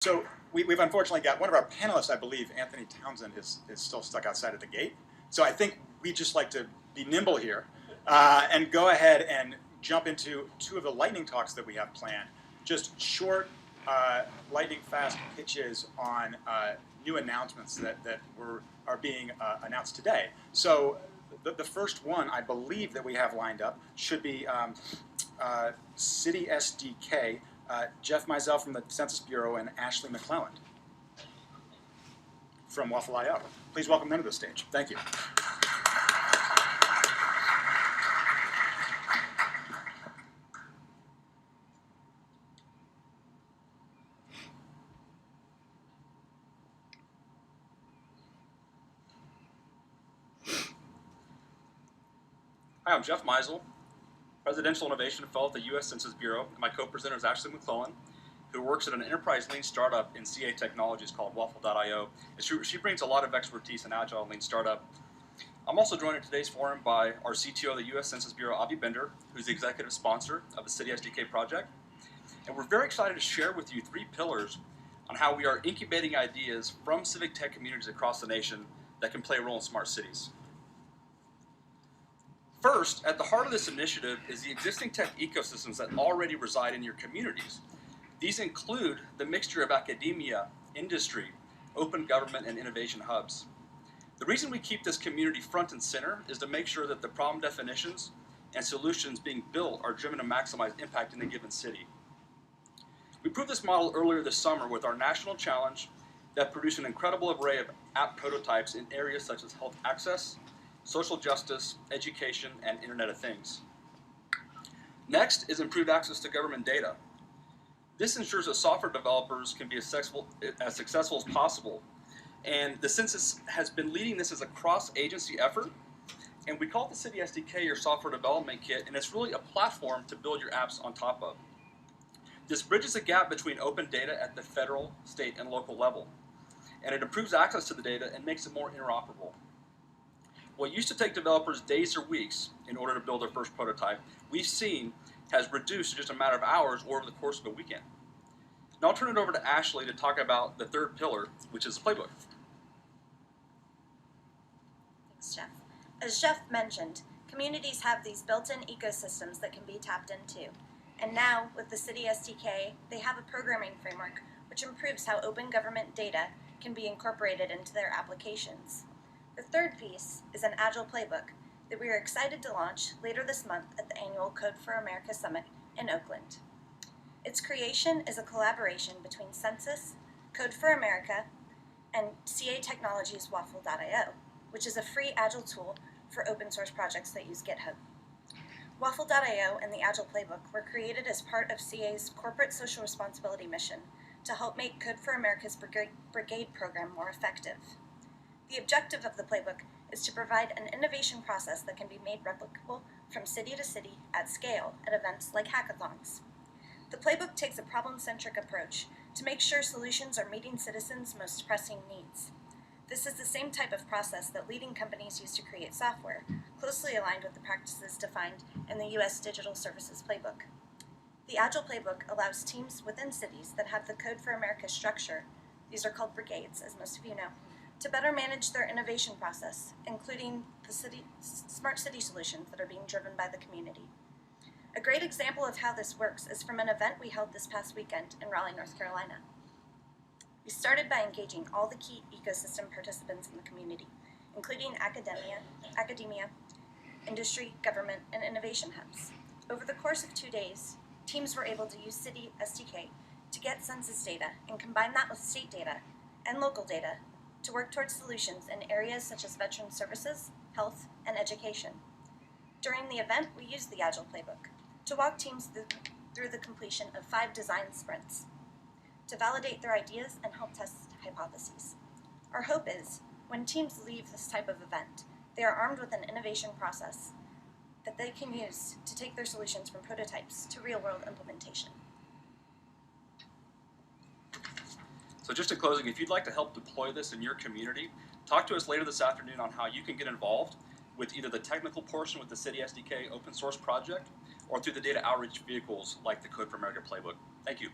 So we've unfortunately got one of our panelists, I believe, Anthony Townsend, is still stuck outside of the gate. So I think we'd just like to be nimble here and go ahead and jump into two of the lightning talks that we have planned. Just short, lightning fast pitches on new announcements that are being announced today. So the first one, I believe, that we have lined up should be City SDK. Jeff Mizell from the Census Bureau and Ashley McClelland from Waffle.io. Please welcome them to the stage. Thank you. Hi, I'm Jeff Mizell, Presidential Innovation Fellow at the U.S. Census Bureau, and my co-presenter is Ashley McClelland, who works at an enterprise lean startup in CA technologies called Waffle.io. And she brings a lot of expertise in agile lean startup. I'm also joined in today's forum by our CTO of the U.S. Census Bureau, Avi Bender, who's the executive sponsor of the City SDK project. And we're very excited to share with you 3 pillars on how we are incubating ideas from civic tech communities across the nation that can play a role in smart cities. First, at the heart of this initiative is the existing tech ecosystems that already reside in your communities. These include the mixture of academia, industry, open government, and innovation hubs. The reason we keep this community front and center is to make sure that the problem definitions and solutions being built are driven to maximize impact in a given city. We proved this model earlier this summer with our national challenge that produced an incredible array of app prototypes in areas such as health access, social justice, education, and Internet of Things. Next is improved access to government data. This ensures that software developers can be as successful as possible. And the Census has been leading this as a cross-agency effort. And we call it the City SDK, your software development kit, and it's really a platform to build your apps on top of. This bridges the gap between open data at the federal, state, and local level. And it improves access to the data and makes it more interoperable. What used to take developers days or weeks in order to build their first prototype, we've seen has reduced to just a matter of hours or over the course of a weekend. Now I'll turn it over to Ashley to talk about the third pillar, which is the playbook. Thanks, Jeff. As Jeff mentioned, communities have these built-in ecosystems that can be tapped into. And now, with the City SDK, they have a programming framework which improves how open government data can be incorporated into their applications. The third piece is an Agile playbook that we are excited to launch later this month at the annual Code for America Summit in Oakland. Its creation is a collaboration between Census, Code for America, and CA Technologies Waffle.io, which is a free Agile tool for open source projects that use GitHub. Waffle.io and the Agile playbook were created as part of CA's corporate social responsibility mission to help make Code for America's Brigade program more effective. The objective of the playbook is to provide an innovation process that can be made replicable from city to city at scale at events like hackathons. The playbook takes a problem-centric approach to make sure solutions are meeting citizens' most pressing needs. This is the same type of process that leading companies use to create software, closely aligned with the practices defined in the U.S. Digital Services Playbook. The Agile playbook allows teams within cities that have the Code for America structure, these are called brigades, as most of you know, to better manage their innovation process, including the smart city solutions that are being driven by the community. A great example of how this works is from an event we held this past weekend in Raleigh, North Carolina. We started by engaging all the key ecosystem participants in the community, including academia, industry, government, and innovation hubs. Over the course of 2 days, teams were able to use City SDK to get census data and combine that with state data and local data to work towards solutions in areas such as veteran services, health, and education. During the event, we used the Agile playbook to walk teams through the completion of 5 design sprints to validate their ideas and help test hypotheses. Our hope is, when teams leave this type of event, they are armed with an innovation process that they can use to take their solutions from prototypes to real-world implementation. So just in closing, if you'd like to help deploy this in your community, talk to us later this afternoon on how you can get involved with either the technical portion with the City SDK open source project or through the data outreach vehicles like the Code for America playbook. Thank you.